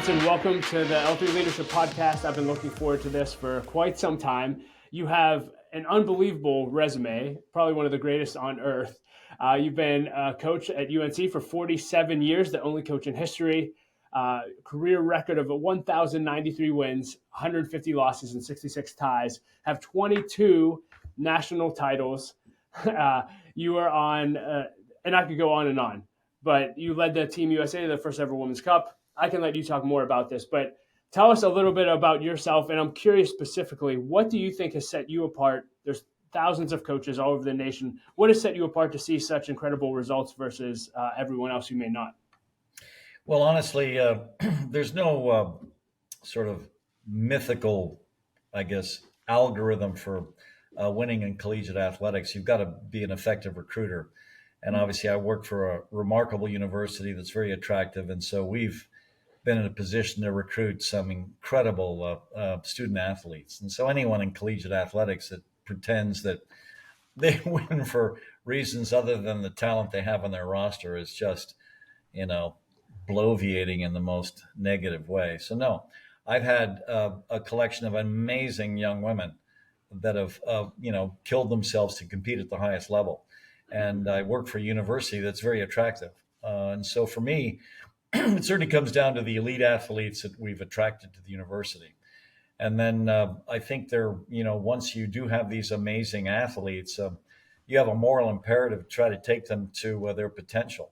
Anson, welcome to the L3 Leadership Podcast. I've been looking forward to this for quite some time. You have an unbelievable resume, probably one of the greatest on earth. You've been a coach at UNC for 47 years, the only coach in history. Career record of 1,093 wins, 150 losses, and 66 ties. Have 22 national titles. You are on, and I could go on, but you led the Team USA to the first ever Women's Cup. I can let you talk more about this, but tell us a little bit about yourself. And I'm curious specifically, what do you think has set you apart? There's thousands of coaches all over the nation. What has set you apart to see such incredible results versus everyone else who may not? Well, honestly, there's no sort of mythical, I guess, algorithm for winning in collegiate athletics. You've got to be an effective recruiter. And obviously, I work for a remarkable university that's very attractive. And so we've been in a position to recruit some incredible student athletes. And so anyone in collegiate athletics that pretends that they win for reasons other than the talent they have on their roster is just, bloviating in the most negative way. So no, I've had a collection of amazing young women that have, killed themselves to compete at the highest level. And I work for a university that's very attractive. And so for me, it certainly comes down to the elite athletes that we've attracted to the university. And then I think once you do have these amazing athletes, you have a moral imperative to try to take them to their potential.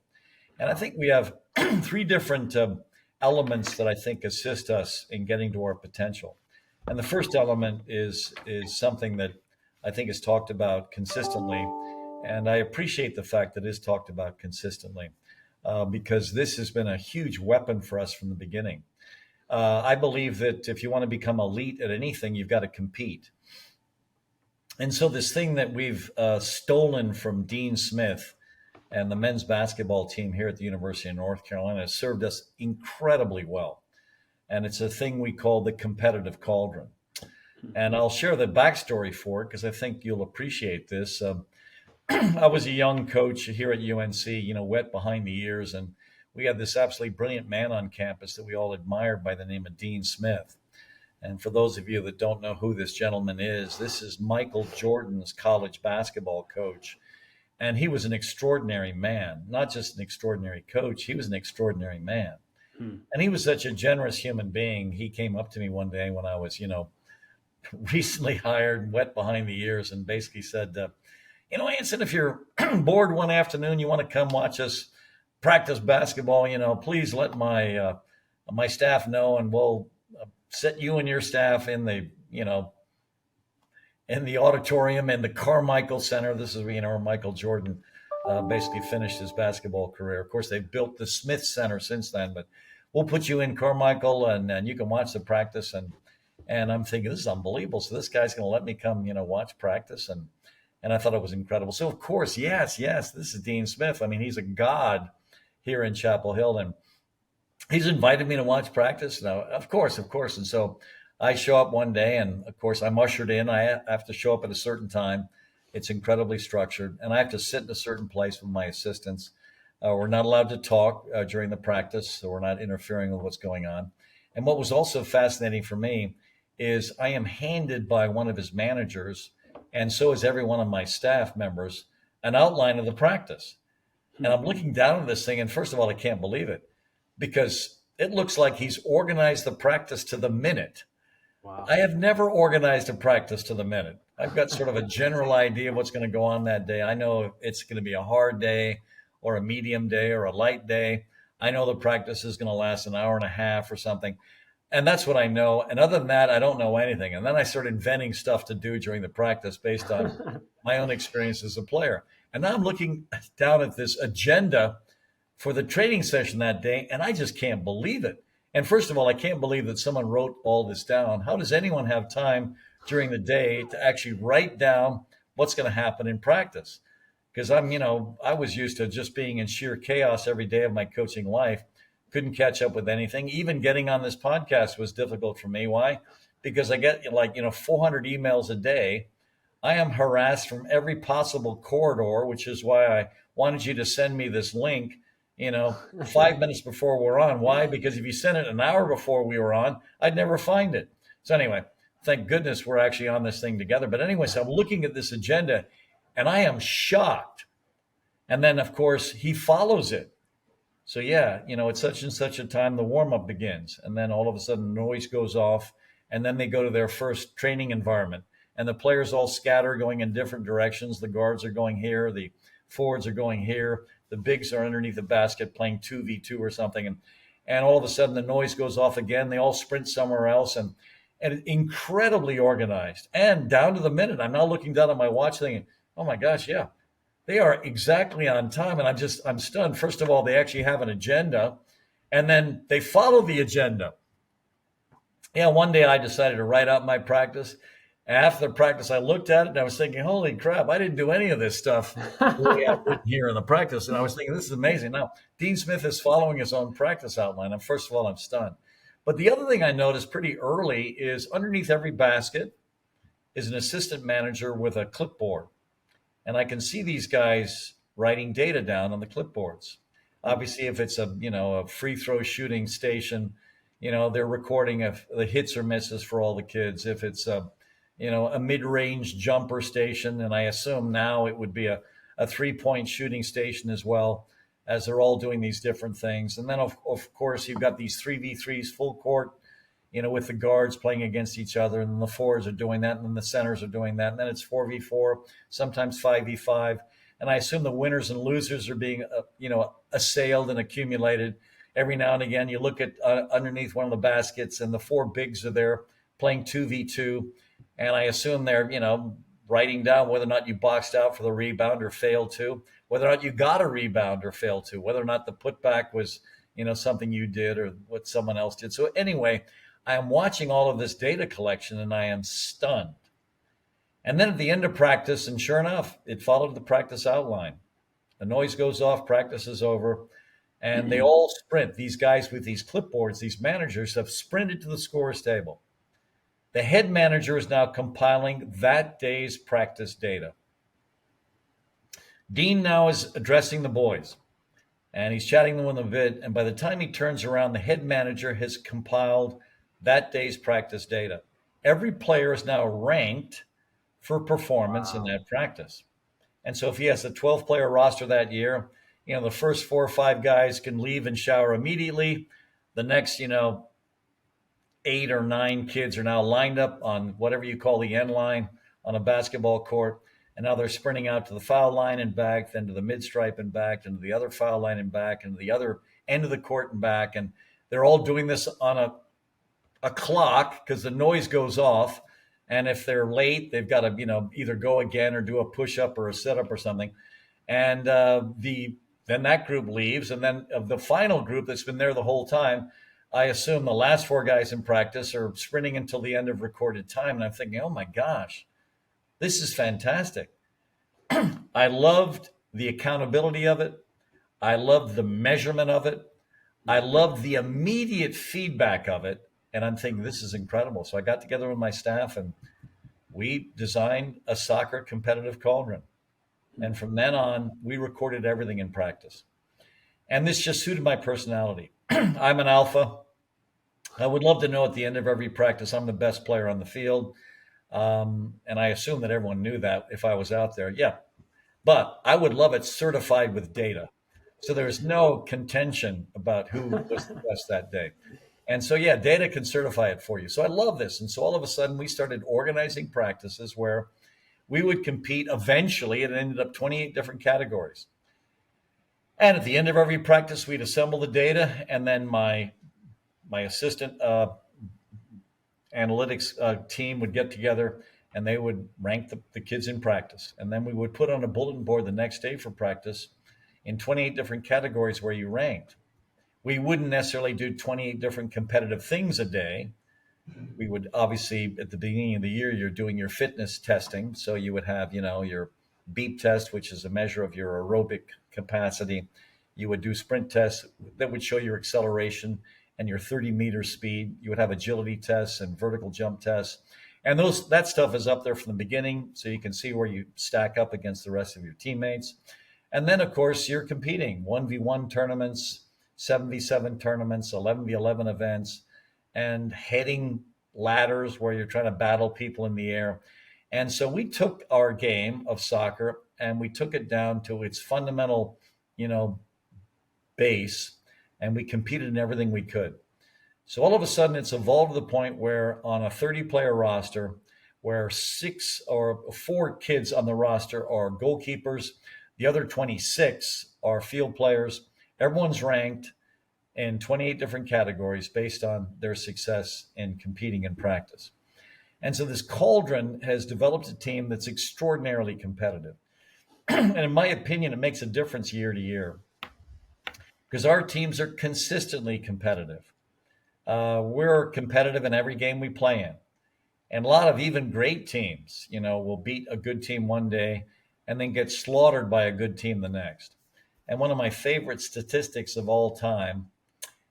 And I think we have three different elements that I think assist us in getting to our potential. And the first element is something that I think is talked about consistently. And I appreciate the fact that it is talked about consistently because this has been a huge weapon for us from the beginning. I believe that if you want to become elite at anything, you've got to compete. And so this thing that we've stolen from Dean Smith and the men's basketball team here at the University of North Carolina has served us incredibly well. And it's a thing we call the Competitive Cauldron. And I'll share the backstory for it because I think you'll appreciate this. I was a young coach here at UNC, wet behind the ears, and we had this absolutely brilliant man on campus that we all admired by the name of Dean Smith. And for those of you that don't know who this gentleman is, this is Michael Jordan's college basketball coach. And he was an extraordinary man, not just an extraordinary coach. He was an extraordinary man. And he was such a generous human being. He came up to me one day when I was, recently hired, wet behind the ears, and basically said, Anson, if you're bored one afternoon, you want to come watch us practice basketball, please let my staff know, and we'll set you and your staff in the, in the auditorium in the Carmichael Center. This is where Michael Jordan basically finished his basketball career. Of course, they've built the Smith Center since then, but we'll put you in Carmichael and you can watch the practice. And I'm thinking, this is unbelievable. So this guy's going to let me come, watch practice. And I thought it was incredible. So, of course, yes, this is Dean Smith. I mean, he's a god here in Chapel Hill. And he's invited me to watch practice. Now, of course. And so I show up one day, and, of course, I'm ushered in. I have to show up at a certain time. It's incredibly structured. And I have to sit in a certain place with my assistants. We're not allowed to talk during the practice, so we're not interfering with what's going on. And what was also fascinating for me is I am handed by one of his managers, and so is every one of my staff members, an outline of the practice. And I'm looking down at this thing, and first of all, I can't believe it because it looks like he's organized the practice to the minute. Wow. I have never organized a practice to the minute. I've got sort of a general idea of what's going to go on that day. I know it's going to be a hard day or a medium day or a light day. I know the practice is going to last an hour and a half or something. And that's what I know. And other than that, I don't know anything. And then I start inventing stuff to do during the practice based on my own experience as a player. And now I'm looking down at this agenda for the training session that day, and I just can't believe it. And first of all, I can't believe that someone wrote all this down. How does anyone have time during the day to actually write down what's going to happen in practice? Because I was used to just being in sheer chaos every day of my coaching life. Couldn't catch up with anything. Even getting on this podcast was difficult for me. Why? Because I get 400 emails a day. I am harassed from every possible corridor, which is why I wanted you to send me this link 5 minutes before we're on. Why? Because if you sent it an hour before we were on, I'd never find it. So anyway, thank goodness we're actually on this thing together. But anyway, so I'm looking at this agenda and I am shocked. And then, of course, he follows it. So yeah, at such and such a time, the warm up begins. And then all of a sudden, noise goes off. And then they go to their first training environment. And the players all scatter going in different directions. The guards are going here. The forwards are going here. The bigs are underneath the basket playing 2v2 or something. And all of a sudden, the noise goes off again. They all sprint somewhere else. And incredibly organized. And down to the minute, I'm now looking down at my watch thinking, oh my gosh, yeah, they are exactly on time. And I'm stunned. First of all, they actually have an agenda. And then they follow the agenda. Yeah, one day I decided to write out my practice. And after the practice, I looked at it and I was thinking, holy crap, I didn't do any of this stuff we have written here in the practice. And I was thinking, this is amazing. Now, Dean Smith is following his own practice outline. And first of all, I'm stunned. But the other thing I noticed pretty early is underneath every basket is an assistant manager with a clipboard. And I can see these guys writing data down on the clipboards. Obviously, if it's a free throw shooting station, they're recording the hits or misses for all the kids. If it's a mid-range jumper station, and I assume now it would be a 3-point shooting station as well, as they're all doing these different things. And then of course you've got these 3v3s full court, with the guards playing against each other, and then the forwards are doing that, and then the centers are doing that, and then it's 4v4, sometimes 5v5. And I assume the winners and losers are being, assailed and accumulated. Every now and again, you look at underneath one of the baskets, and the four bigs are there playing 2v2. And I assume they're, writing down whether or not you boxed out for the rebound or failed to, whether or not you got a rebound or failed to, whether or not the putback was, something you did or what someone else did. So anyway, I am watching all of this data collection and I am stunned. And then at the end of practice, and sure enough, it followed the practice outline. The noise goes off, practice is over, and they all sprint. These guys with these clipboards, these managers have sprinted to the scorer's table. The head manager is now compiling that day's practice data. Dean now is addressing the boys, and he's chatting them with a bit, and by the time he turns around, the head manager has compiled that day's practice data. Every player is now ranked for performance in that practice. And so if he has a 12-player roster that year, the first 4 or 5 guys can leave and shower immediately. The next, 8 or 9 kids are now lined up on whatever you call the end line on a basketball court. And now they're sprinting out to the foul line and back, then to the mid-stripe and back, and to the other foul line and back, and to the other end of the court and back. And they're all doing this on a clock because the noise goes off. And if they're late, they've got to, either go again or do a push-up or a sit-up or something. And then that group leaves. And then of the final group that's been there the whole time, I assume the last 4 guys in practice are sprinting until the end of recorded time. And I'm thinking, oh my gosh, this is fantastic. I loved the accountability of it. I loved the measurement of it. I loved the immediate feedback of it. And I'm thinking, this is incredible. So I got together with my staff and we designed a soccer competitive cauldron. And from then on, we recorded everything in practice. And this just suited my personality. I'm an alpha. I would love to know at the end of every practice, I'm the best player on the field. And I assume that everyone knew that if I was out there. Yeah. But I would love it certified with data. So there's no contention about who was the best that day. And so, yeah, data can certify it for you. So I love this. And so all of a sudden we started organizing practices where we would compete eventually. It ended up 28 different categories. And at the end of every practice, we'd assemble the data. And then my assistant analytics team would get together and they would rank the kids in practice. And then we would put on a bulletin board the next day for practice in 28 different categories where you ranked. We wouldn't necessarily do 28 different competitive things a day. We would obviously, at the beginning of the year, you're doing your fitness testing. So you would have, your beep test, which is a measure of your aerobic capacity. You would do sprint tests that would show your acceleration and your 30-meter speed. You would have agility tests and vertical jump tests. And that stuff is up there from the beginning, so you can see where you stack up against the rest of your teammates. And then, of course, you're competing 1v1 tournaments, 7v7 tournaments, 11v11 events, and heading ladders where you're trying to battle people in the air. And so we took our game of soccer and we took it down to its fundamental, you know, base, and we competed in everything we could. So all of a sudden, it's evolved to the point where on a 30-player roster, where 6 or 4 kids on the roster are goalkeepers, the other 26 are field players. Everyone's ranked in 28 different categories based on their success in competing in practice. And so this Cauldron has developed a team that's extraordinarily competitive. And in my opinion, it makes a difference year to year because our teams are consistently competitive. We're competitive in every game we play in. And a lot of even great teams, you know, will beat a good team one day and then get slaughtered by a good team the next. And one of my favorite statistics of all time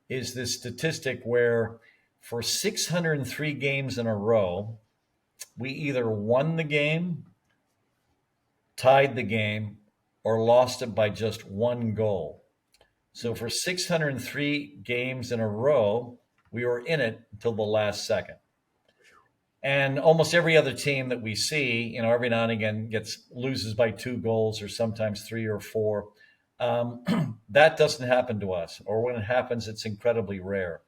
is this statistic where for 603 games in a row, we either won the game, tied the game, or lost it by just one goal. So for 603 games in a row, we were in it until the last second. And almost every other team that we see, you know, every now and again loses by 2 goals or sometimes 3 or 4. That doesn't happen to us, or when it happens, it's incredibly rare.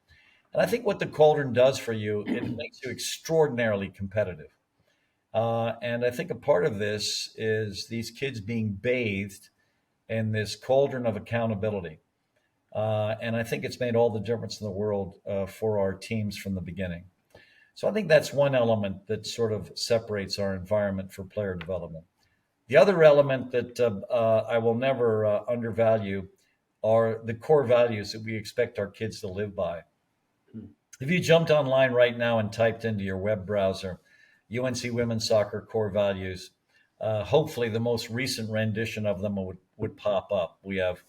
And I think what the Cauldron does for you, it makes you extraordinarily competitive. And I think a part of this is these kids being bathed in this cauldron of accountability. And I think it's made all the difference in the world for our teams from the beginning. So I think that's one element that sort of separates our environment for player development. The other element that I will never undervalue are the core values that we expect our kids to live by. If you jumped online right now and typed into your web browser, UNC Women's Soccer Core Values, hopefully the most recent rendition of them would pop up. We have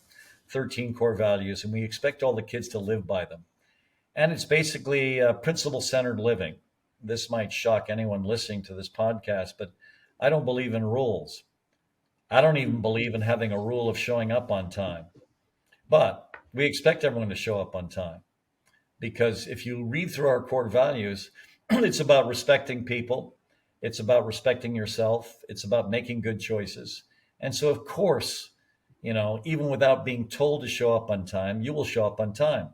13 core values, and we expect all the kids to live by them. And it's basically principle-centered living. This might shock anyone listening to this podcast, but I don't believe in rules. I don't even believe in having a rule of showing up on time. But we expect everyone to show up on time. Because if you read through our core values, it's about respecting people. It's about respecting yourself. It's about making good choices. And so, of course, you know, even without being told to show up on time, you will show up on time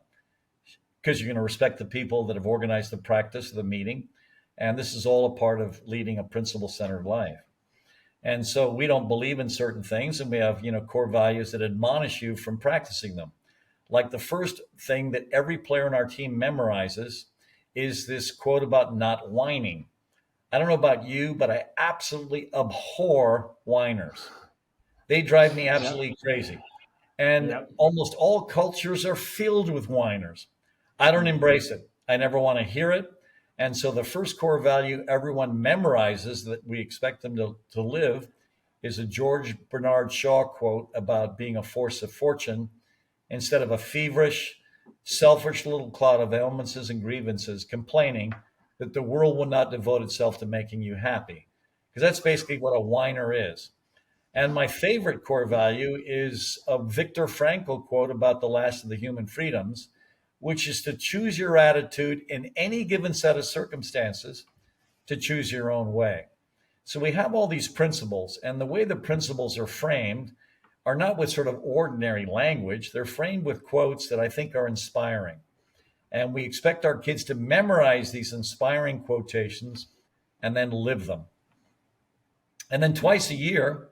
because you're going to respect the people that have organized the practice of the meeting. And this is all a part of leading a principle-centered life. And so we don't believe in certain things, and we have, you know, core values that admonish you from practicing them. Like the first thing that every player in our team memorizes is this quote about not whining. I don't know about you, but I absolutely abhor whiners. They drive me absolutely crazy. And almost all cultures are filled with whiners. I don't embrace it. I never want to hear it. And so the first core value everyone memorizes that we expect them to live is a George Bernard Shaw quote about being a force of fortune instead of a feverish, selfish little cloud of ailments and grievances complaining that the world will not devote itself to making you happy. Because that's basically what a whiner is. And my favorite core value is a Viktor Frankl quote about the last of the human freedoms, which is to choose your attitude in any given set of circumstances, to choose your own way. So we have all these principles, and the way the principles are framed are not with sort of ordinary language. They're framed with quotes that I think are inspiring. And we expect our kids to memorize these inspiring quotations and then live them. And then twice a year,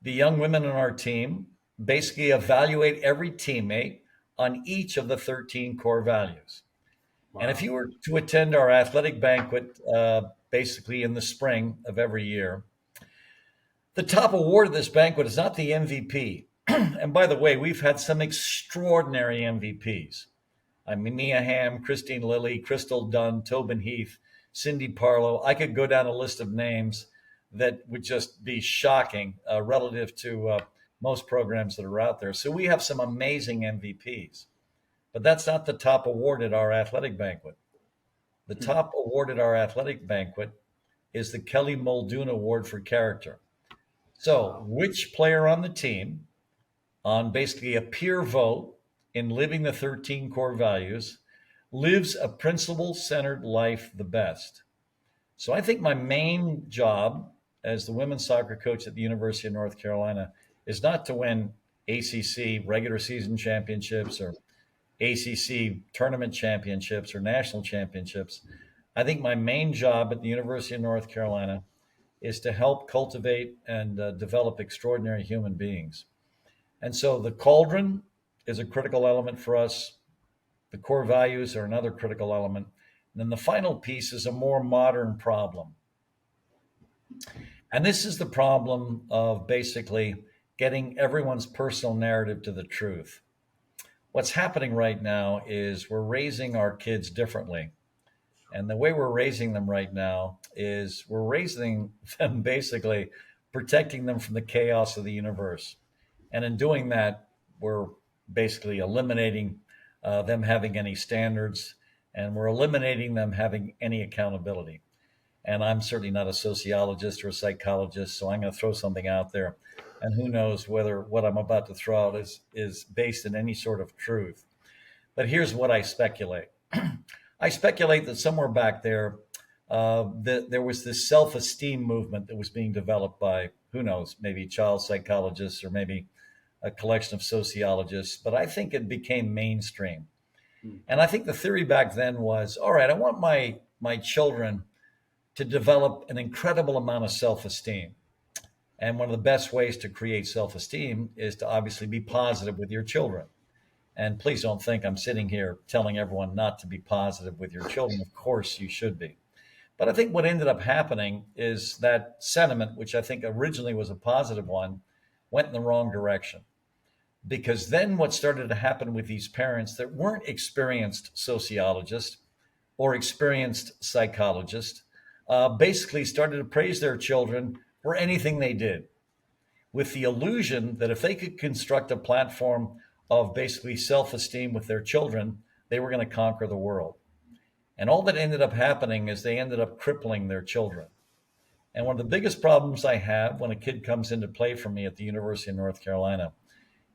the young women on our team basically evaluate every teammate on each of the 13 core values. Wow. And if you were to attend our athletic banquet, basically in the spring of every year, the top award of this banquet is not the MVP. And by the way, we've had some extraordinary MVPs. I mean, Mia Hamm, Christine Lilly, Crystal Dunn, Tobin Heath, Cindy Parlow. I could go down a list of names that would just be shocking relative to most programs that are out there. So we have some amazing MVPs. But that's not the top award at our athletic banquet. The top award at our athletic banquet is the Kelly Muldoon Award for Character. So which player on the team on basically a peer vote in living the 13 core values, lives a principle-centered life the best. So I think my main job as the women's soccer coach at the University of North Carolina is not to win ACC regular season championships or ACC tournament championships or national championships. I think my main job at the University of North Carolina is to help cultivate and develop extraordinary human beings. And so the cauldron is a critical element for us. The core values are another critical element. And then the final piece is a more modern problem. And this is the problem of basically getting everyone's personal narrative to the truth. What's happening right now is we're raising our kids differently. And the way we're raising them right now is we're raising them basically protecting them from the chaos of the universe. And in doing that, we're basically eliminating them having any standards, and we're eliminating them having any accountability. And I'm certainly not a sociologist or a psychologist, so I'm going to throw something out there. And who knows whether what I'm about to throw out is based in any sort of truth. But here's what I speculate. I speculate that somewhere back there, there was this self-esteem movement that was being developed by, who knows, maybe child psychologists or maybe a collection of sociologists, but I think it became mainstream. And I think the theory back then was, all right, I want my children to develop an incredible amount of self-esteem. And one of the best ways to create self-esteem is to obviously be positive with your children. And please don't think I'm sitting here telling everyone not to be positive with your children. Of course you should be. But I think what ended up happening is that sentiment, which I think originally was a positive one, went in the wrong direction. Because then what started to happen with these parents that weren't experienced sociologists or experienced psychologists basically started to praise their children for anything they did, with the illusion that if they could construct a platform of basically self-esteem with their children, they were going to conquer the world. And all that ended up happening is they ended up crippling their children. And one of the biggest problems I have when a kid comes into play for me at the University of North Carolina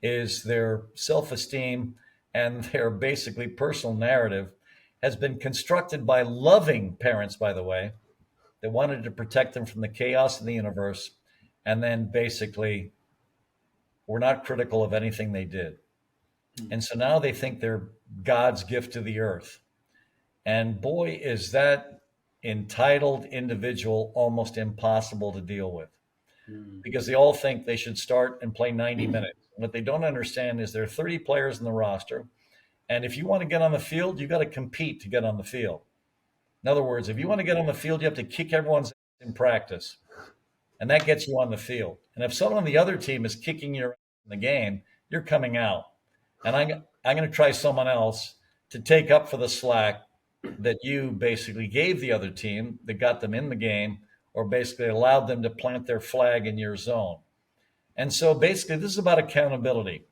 is their self-esteem and their basically personal narrative has been constructed by loving parents, by the way, that wanted to protect them from the chaos of the universe, and then basically were not critical of anything they did. And so now they think they're God's gift to the earth. And boy, is that entitled individual almost impossible to deal with, because they all think they should start and play 90 minutes. What they don't understand is there are 30 players in the roster. And if you want to get on the field, you've got to compete to get on the field. In other words, if you want to get on the field, you have to kick everyone's ass in practice. And that gets you on the field. And if someone on the other team is kicking your ass in the game, you're coming out. And I'm going to try someone else to take up for the slack that you basically gave the other team that got them in the game, or basically allowed them to plant their flag in your zone. And so basically this is about accountability.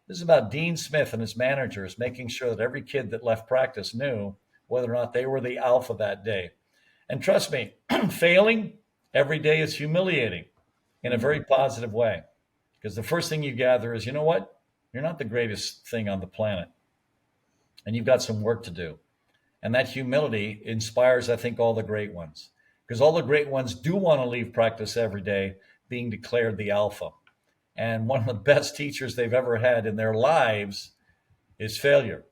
This is about Dean Smith and his managers making sure that every kid that left practice knew whether or not they were the alpha that day. And trust me, failing every day is humiliating in a very positive way, because the first thing you gather is, you know what? You're not the greatest thing on the planet, and you've got some work to do. And that humility inspires, I think, all the great ones, because all the great ones do want to leave practice every day being declared the alpha. And one of the best teachers they've ever had in their lives is failure.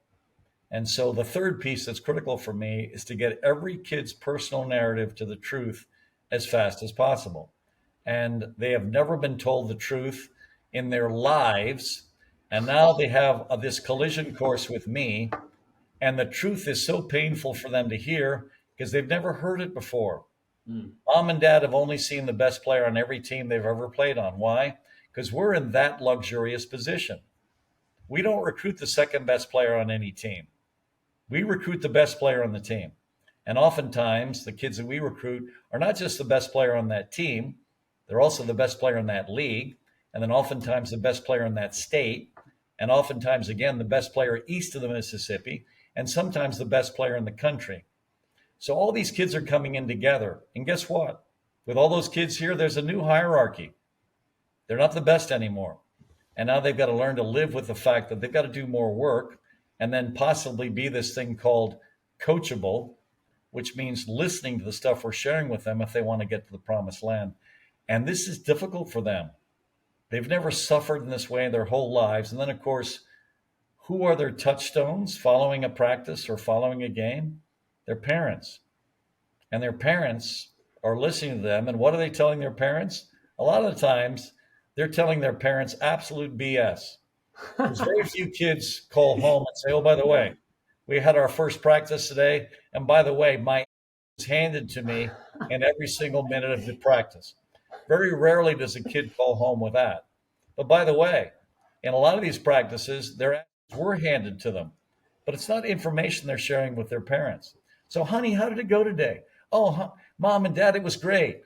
And so the third piece that's critical for me is to get every kid's personal narrative to the truth as fast as possible. And they have never been told the truth in their lives. And now they have this collision course with me. And the truth is so painful for them to hear because they've never heard it before. Mom and dad have only seen the best player on every team they've ever played on. Why? Because we're in that luxurious position. We don't recruit the second best player on any team. We recruit the best player on the team. And oftentimes the kids that we recruit are not just the best player on that team, they're also the best player in that league. And then oftentimes the best player in that state. And oftentimes, again, the best player east of the Mississippi, and sometimes the best player in the country. So all these kids are coming in together. And guess what? With all those kids here, there's a new hierarchy. They're not the best anymore. And now they've got to learn to live with the fact that they've got to do more work and then possibly be this thing called coachable, which means listening to the stuff we're sharing with them if they want to get to the promised land. And this is difficult for them. They've never suffered in this way their whole lives. And then, of course, who are their touchstones following a practice or following a game? Their parents. And their parents are listening to them. And what are they telling their parents? A lot of the times, they're telling their parents absolute BS. There's very few kids call home and say, oh, by the way, we had our first practice today. And by the way, my was handed to me in every single minute of the practice. Very rarely does a kid call home with that. But by the way, in a lot of these practices, their answers were handed to them, but it's not information they're sharing with their parents. So, honey, how did it go today? Oh, mom and dad, it was great.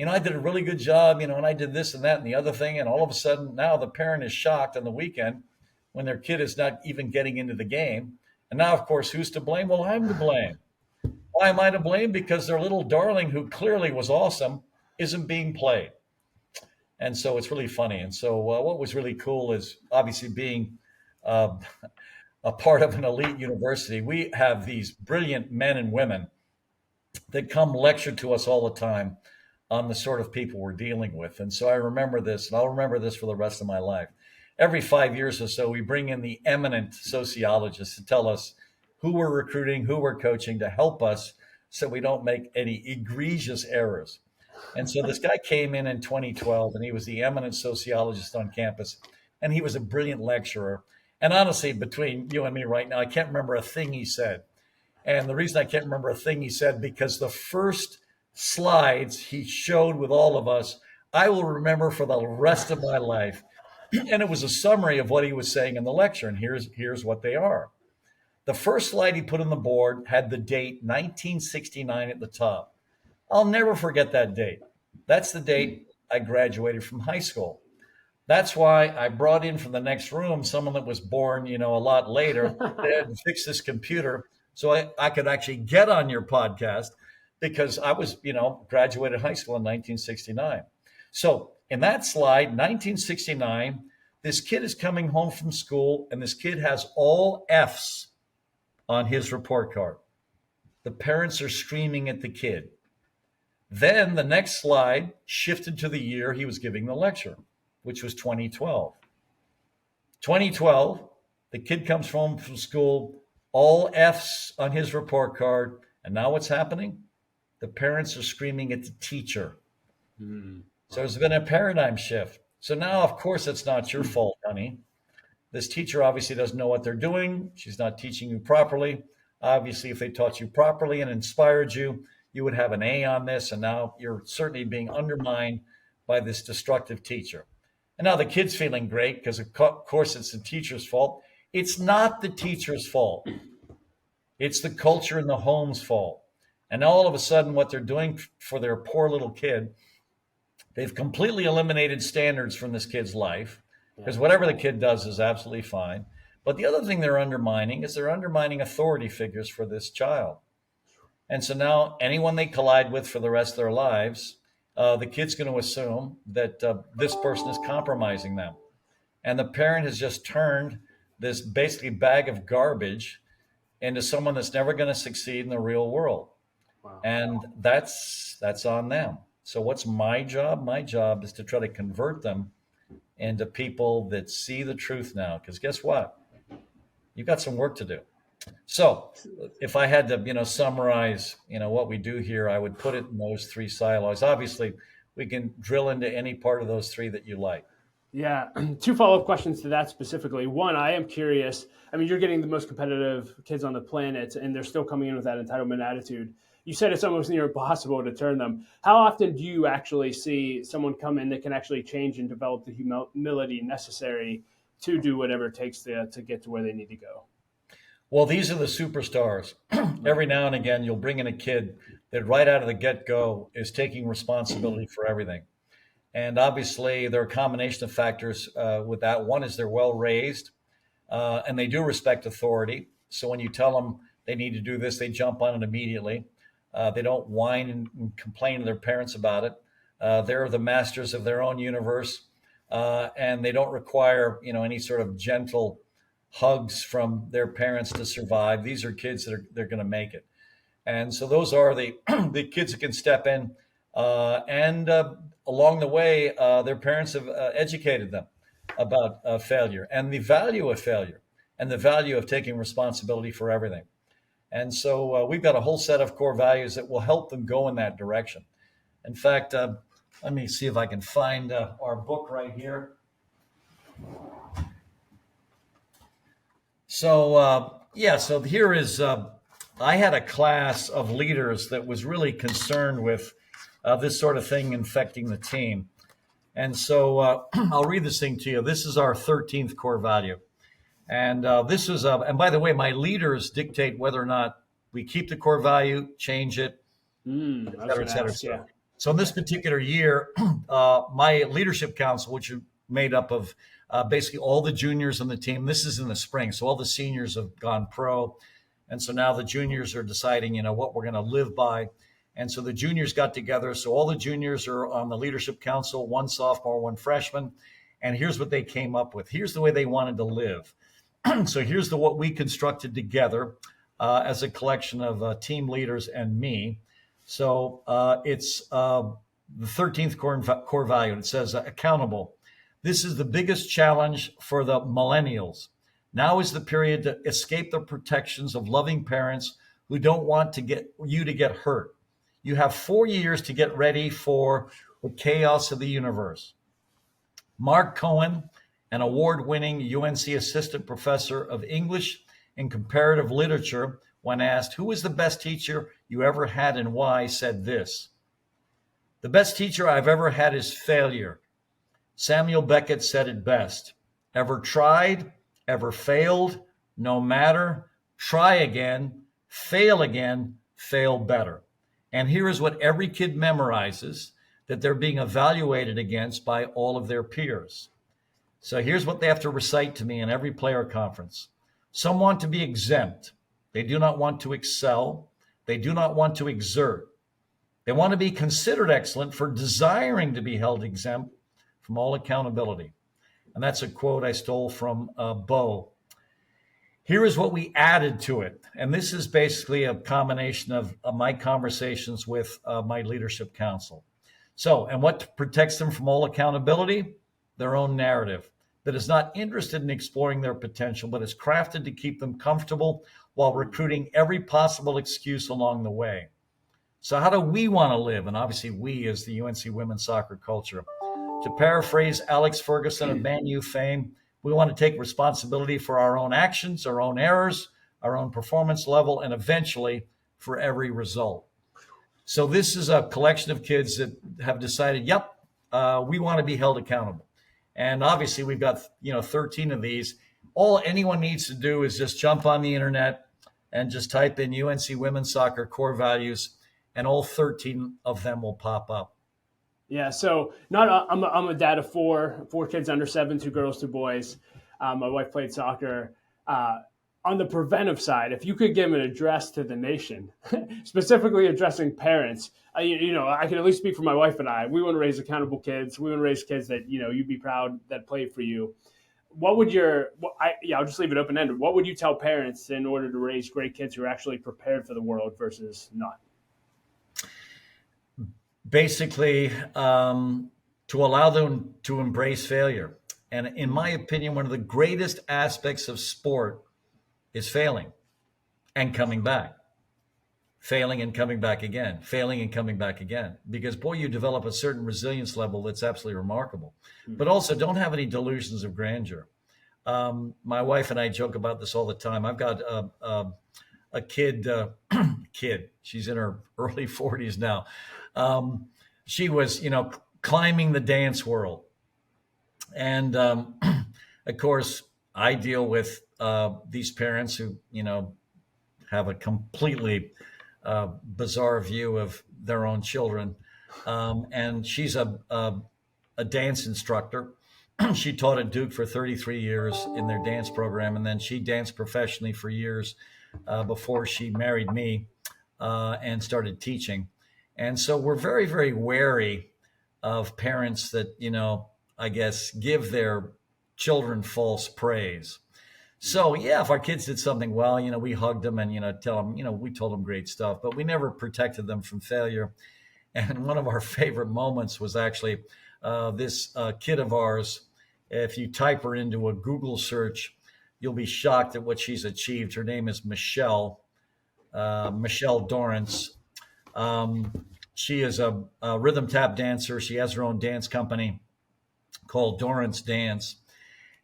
I did a really good job, and I did this and that and the other thing. And all of a sudden, now the parent is shocked on the weekend when their kid is not even getting into the game. And now, of course, who's to blame? Well, I'm to blame. Why am I to blame? Because their little darling, who clearly was awesome, isn't being played. And so it's really funny. And so what was really cool is obviously being uh, a part of an elite university. We have these brilliant men and women that come lecture to us all the time on the sort of people we're dealing with. And so I remember this, and I'll remember this for the rest of my life. Every 5 years or so, we bring in the eminent sociologists to tell us who we're recruiting, who we're coaching, to help us so we don't make any egregious errors. And so this guy came in 2012, and he was the eminent sociologist on campus, and he was a brilliant lecturer. And honestly, between you and me right now, I can't remember a thing he said. And the reason I can't remember a thing he said, because the first slides he showed with all of us, I will remember for the rest of my life. And it was a summary of what he was saying in the lecture. And here's what they are. The first slide he put on the board had the date 1969 at the top. I'll never forget that date. That's the date I graduated from high school. That's why I brought in from the next room someone that was born, a lot later. They had to fix this computer so I could actually get on your podcast, because I was, graduated high school in 1969. So in that slide, 1969, this kid is coming home from school, and this kid has all F's on his report card. The parents are screaming at the kid. Then the next slide shifted to the year he was giving the lecture, which was 2012. 2012, the kid comes home from school, all F's on his report card. And now what's happening? The parents are screaming at the teacher. Mm-hmm. So there's been a paradigm shift. So now, of course, it's not your fault, honey. This teacher obviously doesn't know what they're doing. She's not teaching you properly. Obviously, if they taught you properly and inspired you, you would have an A on this. And now you're certainly being undermined by this destructive teacher. And now the kid's feeling great because, of course, it's the teacher's fault. It's not the teacher's fault. It's the culture in the home's fault. And now all of a sudden, what they're doing for their poor little kid, they've completely eliminated standards from this kid's life, because whatever the kid does is absolutely fine. But the other thing they're undermining is they're undermining authority figures for this child. And so now anyone they collide with for the rest of their lives, the kid's going to assume that this person is compromising them. And the parent has just turned this basically bag of garbage into someone that's never going to succeed in the real world. Wow. And that's on them. So what's my job? My job is to try to convert them into people that see the truth now. Because guess what? You've got some work to do. So if I had to, summarize, what we do here, I would put it in those three silos. Obviously, we can drill into any part of those three that you like. Yeah. Two follow-up questions to that specifically. One, I am curious. I mean, you're getting the most competitive kids on the planet, and they're still coming in with that entitlement attitude. You said it's almost near impossible to turn them. How often do you actually see someone come in that can actually change and develop the humility necessary to do whatever it takes to get to where they need to go? Well, these are the superstars. Every now and again, you'll bring in a kid that right out of the get-go is taking responsibility for everything. And obviously, there are a combination of factors with that. One is they're well-raised, and they do respect authority. So when you tell them they need to do this, they jump on it immediately. They don't whine and complain to their parents about it. They're the masters of their own universe. and they don't require, any sort of gentle hugs from their parents to survive. These are kids that they're going to make it. And so those are the the kids that can step in, and along the way, their parents have educated them about failure and the value of failure and the value of taking responsibility for everything. And so we've got a whole set of core values that will help them go in that direction. In fact, let me see if I can find our book right here. So, so here is, I had a class of leaders that was really concerned with this sort of thing infecting the team. And so I'll read this thing to you. This is our 13th core value. And this is, and by the way, my leaders dictate whether or not we keep the core value, change it, et cetera, et cetera. Yeah. So in this particular year, my leadership council, which is made up of basically all the juniors on the team, this is in the spring. So all the seniors have gone pro. And so now the juniors are deciding, what we're going to live by. And so the juniors got together. So all the juniors are on the leadership council, one sophomore, one freshman. And here's what they came up with. Here's the way they wanted to live. So here's what we constructed together as a collection of team leaders and me. So it's the 13th core value. It says accountable. This is the biggest challenge for the millennials. Now is the period to escape the protections of loving parents who don't want to get hurt. You have 4 years to get ready for the chaos of the universe. Mark Cohen, an award-winning UNC assistant professor of English and comparative literature, when asked who was the best teacher you ever had and why, said this: "The best teacher I've ever had is failure." Samuel Beckett said it best: "Ever tried, ever failed, no matter, try again, fail better." And here is what every kid memorizes that they're being evaluated against by all of their peers. So here's what they have to recite to me in every player conference. Some want to be exempt. They do not want to excel. They do not want to exert. They want to be considered excellent for desiring to be held exempt from all accountability. And that's a quote I stole from Bo. Here is what we added to it. And this is basically a combination of my conversations with my leadership council. So, and what protects them from all accountability? Their own narrative that is not interested in exploring their potential, but is crafted to keep them comfortable while recruiting every possible excuse along the way. So how do we want to live? And obviously we as the UNC women's soccer culture. To paraphrase Alex Ferguson of Man U fame, we want to take responsibility for our own actions, our own errors, our own performance level, and eventually for every result. So this is a collection of kids that have decided, we want to be held accountable. And obviously we've got, 13 of these. All anyone needs to do is just jump on the internet and just type in UNC women's soccer core values, and all 13 of them will pop up. Yeah, so I'm a dad of four kids under 7, 2 girls, 2 boys. My wife played soccer. On the preventive side, if you could give an address to the nation, specifically addressing parents, I can at least speak for my wife and I. We want to raise accountable kids. We want to raise kids that you'd be proud that played for you. What would I'll just leave it open ended. What would you tell parents in order to raise great kids who are actually prepared for the world versus not? Basically, to allow them to embrace failure. And in my opinion, one of the greatest aspects of sport is failing and coming back. Failing and coming back again. Failing and coming back again. Because, boy, you develop a certain resilience level that's absolutely remarkable. But also, don't have any delusions of grandeur. My wife and I joke about this all the time. I've got a kid, she's in her early 40s now. She was, climbing the dance world. And, of course, I deal with these parents who, have a completely bizarre view of their own children. And she's a dance instructor. She taught at Duke for 33 years in their dance program. And then she danced professionally for years before she married me and started teaching. And so we're very, very wary of parents that, I guess, give their children false praise. So yeah, if our kids did something well, we hugged them and, tell them, we told them great stuff, but we never protected them from failure. And one of our favorite moments was actually this kid of ours. If you type her into a Google search, you'll be shocked at what she's achieved. Her name is Michelle Dorrance. She is a rhythm tap dancer. She has her own dance company called Durantz Dance.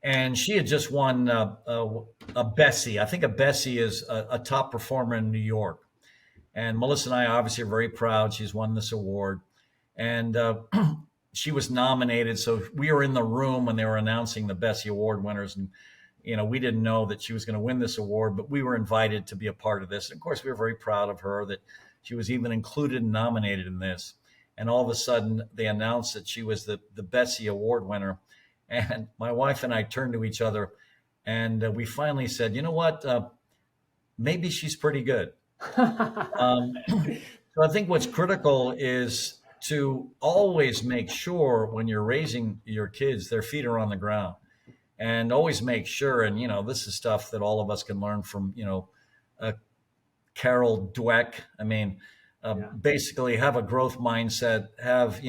And she had just won a Bessie. I think a Bessie is a top performer in New York. And Melissa and I obviously are very proud she's won this award. And she was nominated. So we were in the room when they were announcing the Bessie Award winners. And, we didn't know that she was going to win this award, but we were invited to be a part of this. And of course, we were very proud of her that she was even included and nominated in this. And all of a sudden, they announced that she was the Bessie Award winner. And my wife and I turned to each other and we finally said, you know what? Maybe she's pretty good. So I think what's critical is to always make sure when you're raising your kids, their feet are on the ground, and always make sure. And, this is stuff that all of us can learn from, Carol Dweck. I mean, basically have a growth mindset, have,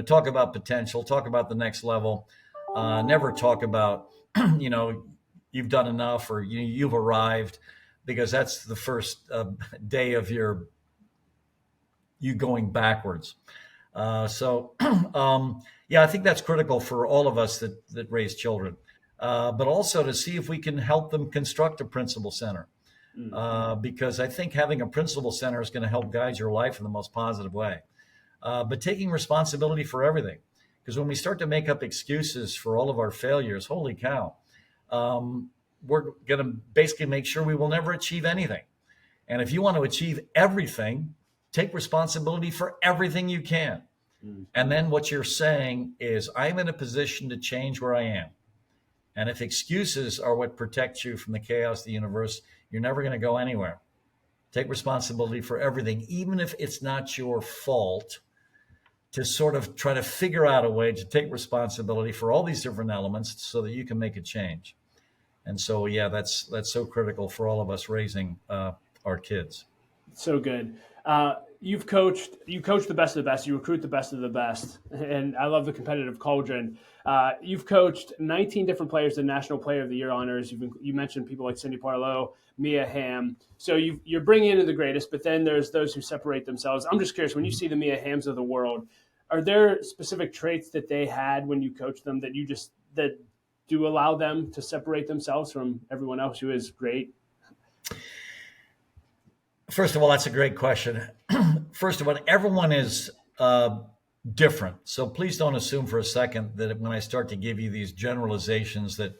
talk about potential, talk about the next level, never talk about, you've done enough or you've arrived, because that's the first day of you going backwards. I think that's critical for all of us that raise children, but also to see if we can help them construct a principal center. Because I think having a principal center is going to help guide your life in the most positive way. But taking responsibility for everything, because when we start to make up excuses for all of our failures, holy cow, we're going to basically make sure we will never achieve anything. And if you want to achieve everything, take responsibility for everything you can. And then what you're saying is, I'm in a position to change where I am. And if excuses are what protects you from the chaos of the universe, you're never going to go anywhere. Take responsibility for everything, even if it's not your fault, to sort of try to figure out a way to take responsibility for all these different elements so that you can make a change. And so, yeah, that's so critical for all of us raising our kids. So good. You coach the best of the best. You recruit the best of the best. And I love the Competitive Cauldron. You've coached 19 different players to National Player of the Year honors. You mentioned people like Cindy Parlow, Mia Hamm. So you're bringing in the greatest, but then there's those who separate themselves. I'm just curious, when you see the Mia Hamms of the world, are there specific traits that they had when you coach them that that do allow them to separate themselves from everyone else who is great? First of all, that's a great question. First of all, everyone is different. So please don't assume for a second that when I start to give you these generalizations that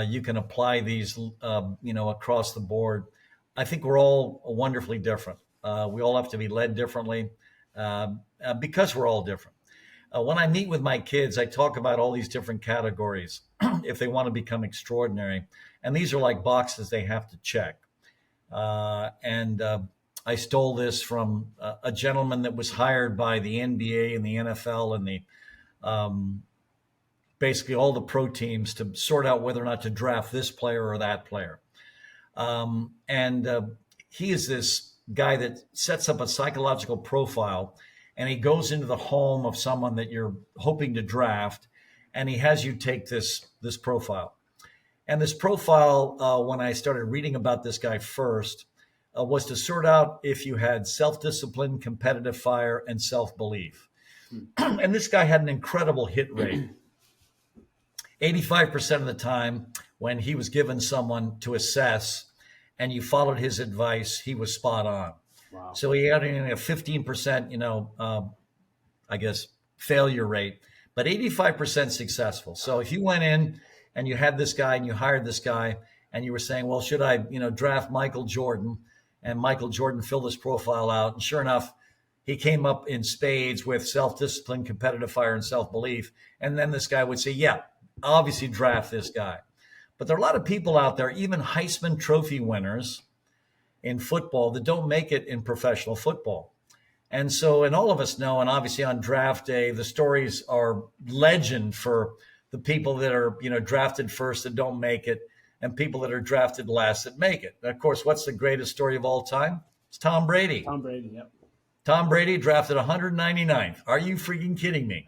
you can apply these, across the board. I think we're all wonderfully different. We all have to be led differently because we're all different. When I meet with my kids, I talk about all these different categories if they want to become extraordinary. And these are like boxes they have to check. I stole this from a gentleman that was hired by the NBA and the NFL and the basically all the pro teams to sort out whether or not to draft this player or that player. He is this guy that sets up a psychological profile, and he goes into the home of someone that you're hoping to draft, and he has you take this profile. And this profile, when I started reading about this guy first, was to sort out if you had self-discipline, competitive fire, and self-belief. And this guy had an incredible hit rate. 85% of the time when he was given someone to assess and you followed his advice, he was spot on. Wow. So he had a 15%, I guess, failure rate, but 85% successful. So if you went in and you had this guy and you hired this guy and you were saying, well, should I, draft Michael Jordan? And Michael Jordan filled his profile out. And sure enough, he came up in spades with self-discipline, competitive fire, and self-belief. And then this guy would say, yeah, obviously draft this guy. But there are a lot of people out there, even Heisman Trophy winners in football, that don't make it in professional football. And so, and all of us know, and obviously on draft day, the stories are legend for the people that are, drafted first that don't make it, and people that are drafted last that make it. And of course, what's the greatest story of all time? It's Tom Brady. Tom Brady, yep. Tom Brady drafted 199th. Are you freaking kidding me?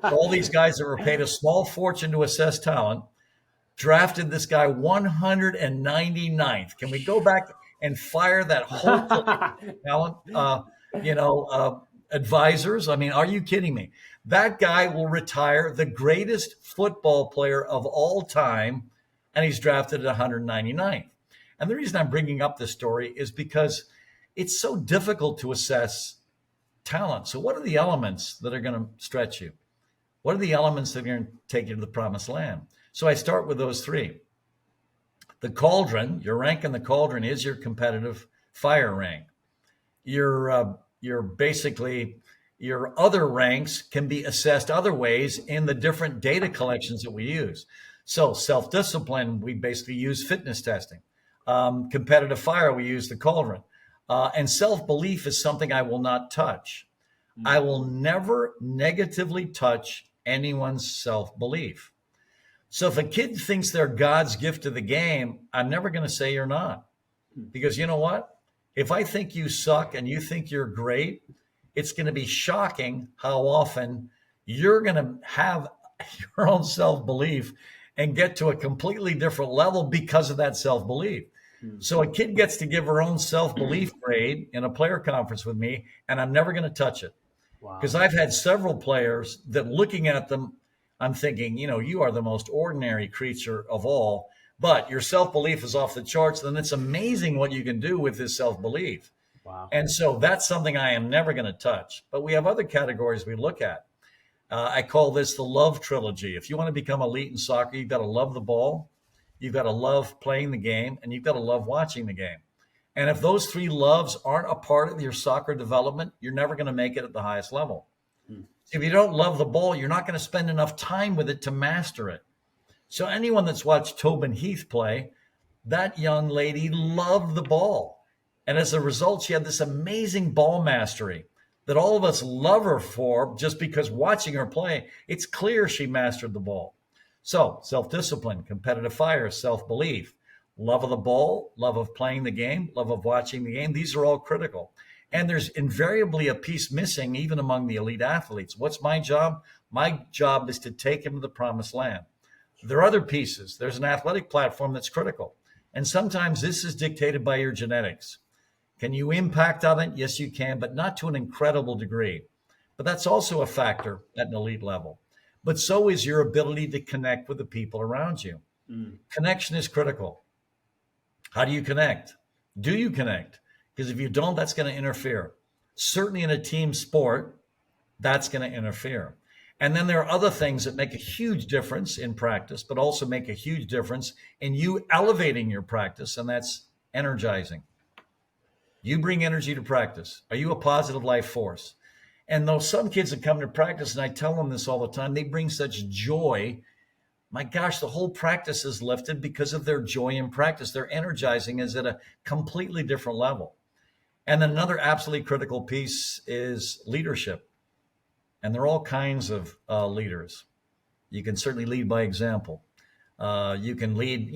All these guys that were paid a small fortune to assess talent drafted this guy 199th. Can we go back and fire that whole talent, advisors? I mean, are you kidding me? That guy will retire the greatest football player of all time, and he's drafted at 199th. And the reason I'm bringing up this story is because it's so difficult to assess talent. So what are the elements that are going to stretch you? What are the elements that are going to take you to the promised land? So I start with those three. The cauldron, your rank in the cauldron is your competitive fire rank. Your other ranks can be assessed other ways in the different data collections that we use. So self-discipline, we basically use fitness testing. Competitive fire, we use the cauldron. And self-belief is something I will not touch. I will never negatively touch anyone's self-belief. So if a kid thinks they're God's gift to the game, I'm never going to say you're not. Because you know what? If I think you suck and you think you're great, it's going to be shocking how often you're going to have your own self-belief and get to a completely different level because of that self-belief. So a kid gets to give her own self-belief grade in a player conference with me, and I'm never going to touch it. Because I've had several players that looking at them, I'm thinking, you are the most ordinary creature of all, but your self-belief is off the charts. Then it's amazing what you can do with this self-belief. Wow. And so that's something I am never going to touch. But we have other categories we look at. I call this the love trilogy. If you want to become elite in soccer, you've got to love the ball, you've got to love playing the game, and you've got to love watching the game. And if those three loves aren't a part of your soccer development, you're never going to make it at the highest level. If you don't love the ball, you're not going to spend enough time with it to master it. So anyone that's watched Tobin Heath play, that young lady loved the ball. And as a result, she had this amazing ball mastery that all of us love her for just because watching her play, it's clear she mastered the ball. So self-discipline, competitive fire, self-belief, love of the ball, love of playing the game, love of watching the game. These are all critical. And there's invariably a piece missing even among the elite athletes. What's my job? My job is to take them to the promised land. There are other pieces. There's an athletic platform that's critical. And sometimes this is dictated by your genetics. Can you impact on it? Yes, you can, but not to an incredible degree. But that's also a factor at an elite level. But so is your ability to connect with the people around you. Connection is critical. How do you connect? Do you connect? Because if you don't, that's going to interfere. Certainly in a team sport, that's going to interfere. And then there are other things that make a huge difference in practice, but also make a huge difference in you elevating your practice, and that's energizing. You bring energy to practice. Are you a positive life force? And though some kids that come to practice, and I tell them this all the time, they bring such joy. My gosh, the whole practice is lifted because of their joy in practice. Their energizing is at a completely different level. And then another absolutely critical piece is leadership. And there are all kinds of leaders. You can certainly lead by example. You can lead,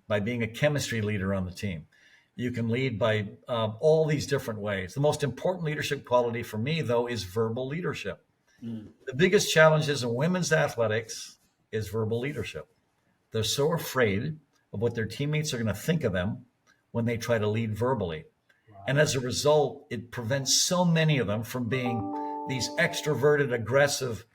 by being a chemistry leader on the team. You can lead by all these different ways. The most important leadership quality for me, though, is verbal leadership. The biggest challenges in women's athletics is verbal leadership. They're so afraid of what their teammates are going to think of them when they try to lead verbally. And as a result, it prevents so many of them from being these extroverted, aggressive,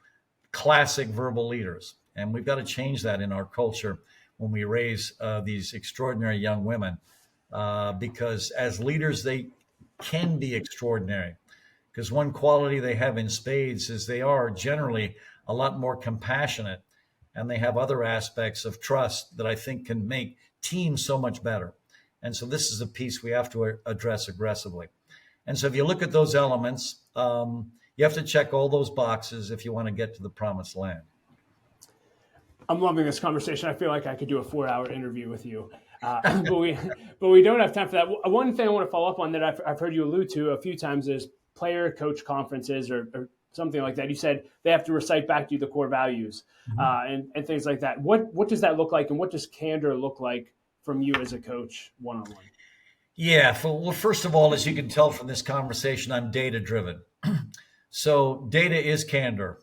classic verbal leaders. And we've got to change that in our culture when we raise these extraordinary young women, because as leaders, they can be extraordinary. Because one quality they have in spades is they are generally a lot more compassionate, and they have other aspects of trust that I think can make teams so much better. And so this is a piece we have to address aggressively. And so if you look at those elements, you have to check all those boxes if you want to get to the promised land. I'm loving this conversation. I feel like I could do a 4-hour interview with you, but we don't have time for that. One thing I want to follow up on that I've heard you allude to a few times is player coach conferences or something like that, you said they have to recite back to you the core values and things like that. What does that look like, and what does candor look like from you as a coach one-on-one? Yeah. Well, first of all, as you can tell from this conversation, I'm data driven. So data is candor.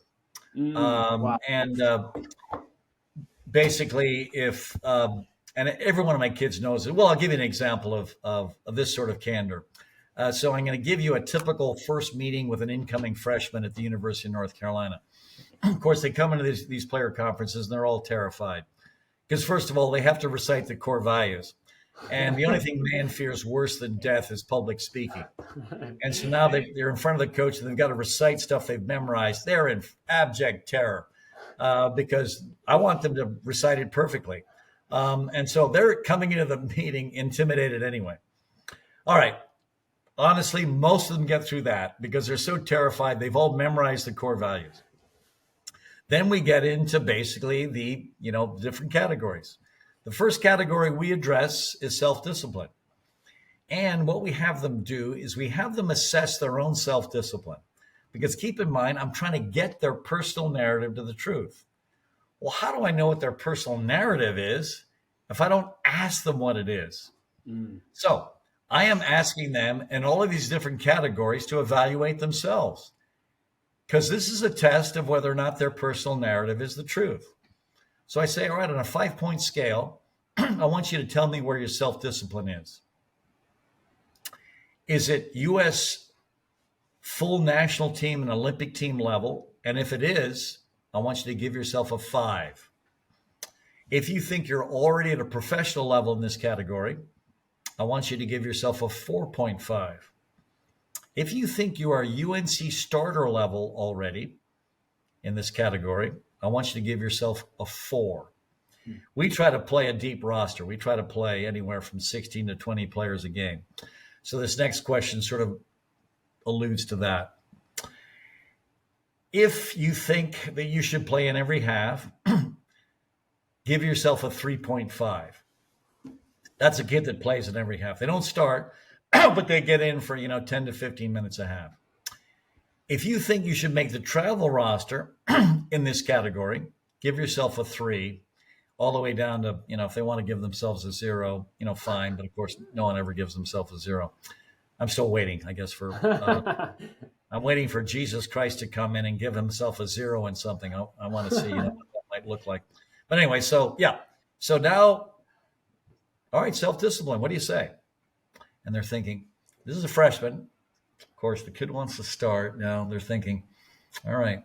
Wow. And basically, if and every one of my kids knows it. Well, I'll give you an example of this sort of candor. So I'm going to give you a typical first meeting with an incoming freshman at the University of North Carolina. Of course, they come into these player conferences and they're all terrified because, first of all, they have to recite the core values. And the only thing man fears worse than death is public speaking. And so now they're in front of the coach and they've got to recite stuff they've memorized. They're in abject terror because I want them to recite it perfectly. And so they're coming into the meeting intimidated anyway. All right. Honestly, most of them get through that because they're so terrified. They've all memorized the core values. Then we get into basically the different categories. The first category we address is self-discipline. And what we have them do is we have them assess their own self-discipline. Because keep in mind, I'm trying to get their personal narrative to the truth. Well, how do I know what their personal narrative is if I don't ask them what it is? So I am asking them in all of these different categories to evaluate themselves. Because this is a test of whether or not their personal narrative is the truth. So I say, all right, on a 5-point scale, I want you to tell me where your self-discipline is. Is it U.S. full national team and Olympic team level? And if it is, I want you to give yourself a 5. If you think you're already at a professional level in this category, I want you to give yourself a 4.5. If you think you are UNC starter level already in this category, I want you to give yourself a 4. We try to play a deep roster. We try to play anywhere from 16 to 20 players a game. So this next question sort of alludes to that. If you think that you should play in every half, give yourself a 3.5. That's a kid that plays in every half. They don't start, but they get in for 10 to 15 minutes a half. If you think you should make the travel roster in this category, give yourself a 3, all the way down to, if they want to give themselves a 0, fine. But of course, no one ever gives themselves a 0. I'm still waiting, I guess, I'm waiting for Jesus Christ to come in and give himself a 0 in something. I want to see what that might look like. But anyway, so yeah. So now, all right, self-discipline. What do you say? And they're thinking, this is a freshman. Of course, the kid wants to start. Now they're thinking, all right,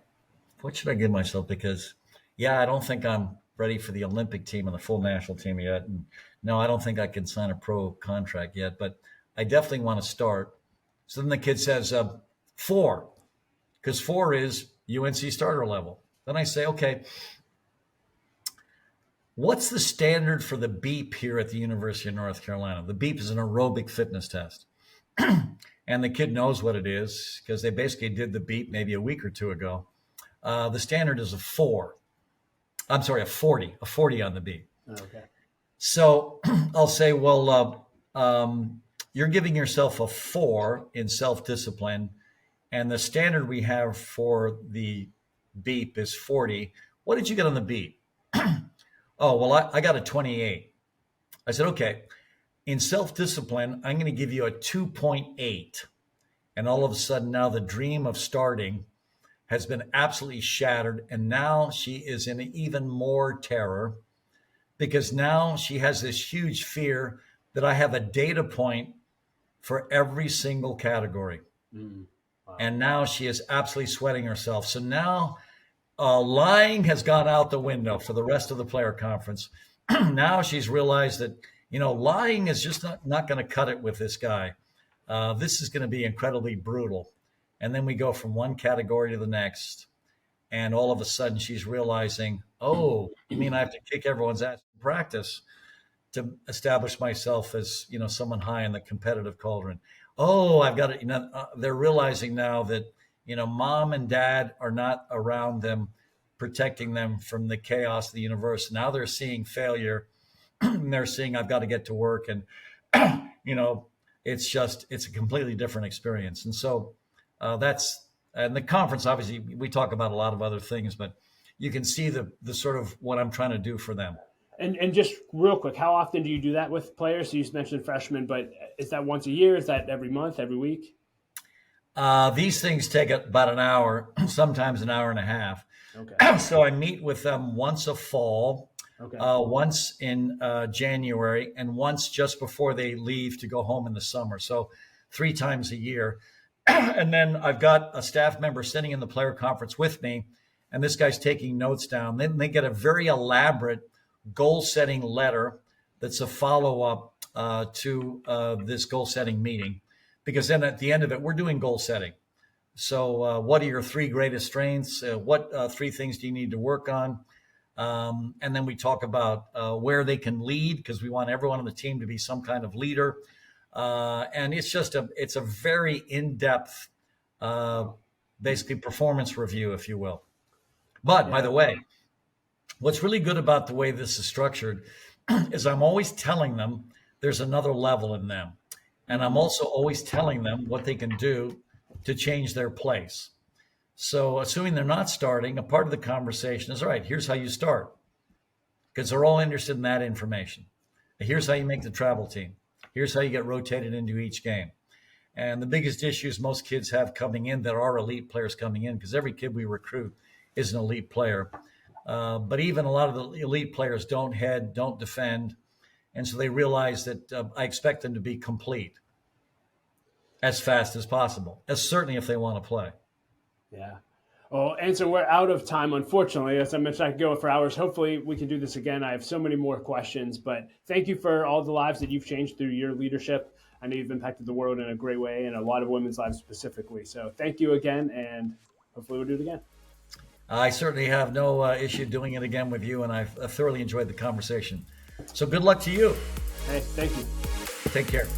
what should I give myself? Because, I don't think I'm ready for the Olympic team and the full national team yet. And no, I don't think I can sign a pro contract yet, but I definitely want to start. So then the kid says 4, because 4 is UNC starter level. Then I say, okay, what's the standard for the BEEP here at the University of North Carolina? The BEEP is an aerobic fitness test. And the kid knows what it is because they basically did the BEEP maybe a week or 2 ago. The standard is a 4. I'm sorry, a 40 on the BEEP. Okay. So I'll say, well, you're giving yourself a 4 in self-discipline, and the standard we have for the BEEP is 40. What did you get on the BEEP? Oh, well, I got a 28. I said, okay, in self-discipline, I'm going to give you a 2.8. And all of a sudden now the dream of starting has been absolutely shattered. And now she is in even more terror because now she has this huge fear that I have a data point for every single category. Wow. And now she is absolutely sweating herself. So now lying has gone out the window for the rest of the player conference. Now she's realized that, lying is just not going to cut it with this guy. This is going to be incredibly brutal. And then we go from one category to the next. And all of a sudden she's realizing, oh, you mean I have to kick everyone's ass in practice to establish myself as, someone high in the competitive cauldron. Oh, I've got to, they're realizing now that, mom and dad are not around them, protecting them from the chaos of the universe. Now they're seeing failure and they're seeing I've got to get to work. And, it's a completely different experience. And so That's and the conference. Obviously, we talk about a lot of other things, but you can see the sort of what I'm trying to do for them. And just real quick, how often do you do that with players? So you mentioned freshmen, but is that once a year? Is that every month, every week? These things take about an hour, sometimes an hour and a half. Okay. So I meet with them once a fall, Okay. once in January, and once just before they leave to go home in the summer. So 3 times a year. And then I've got a staff member sitting in the player conference with me, and this guy's taking notes down. Then they get a very elaborate goal setting letter that's a follow up to this goal setting meeting. Because then at the end of it, we're doing goal setting. So, what are your 3 greatest strengths? What 3 things do you need to work on? And then we talk about where they can lead, because we want everyone on the team to be some kind of leader. And it's a very in-depth, basically performance review, if you will. But by the way, what's really good about the way this is structured is I'm always telling them there's another level in them. And I'm also always telling them what they can do to change their place. So assuming they're not starting, a part of the conversation is, all right, here's how you start. Because they're all interested in that information. Here's how you make the travel team. Here's how you get rotated into each game. And the biggest issues most kids have coming in that are elite players coming in, because every kid we recruit is an elite player. But even a lot of the elite players don't head, don't defend. And so they realize that I expect them to be complete as fast as possible, as certainly if they want to play. Yeah. Well, Anson, we're out of time, unfortunately. As I mentioned, I could go for hours. Hopefully, we can do this again. I have so many more questions, but thank you for all the lives that you've changed through your leadership. I know you've impacted the world in a great way, and a lot of women's lives specifically. So thank you again, and hopefully we'll do it again. I certainly have no issue doing it again with you, and I've thoroughly enjoyed the conversation. So good luck to you. Hey, thank you. Take care.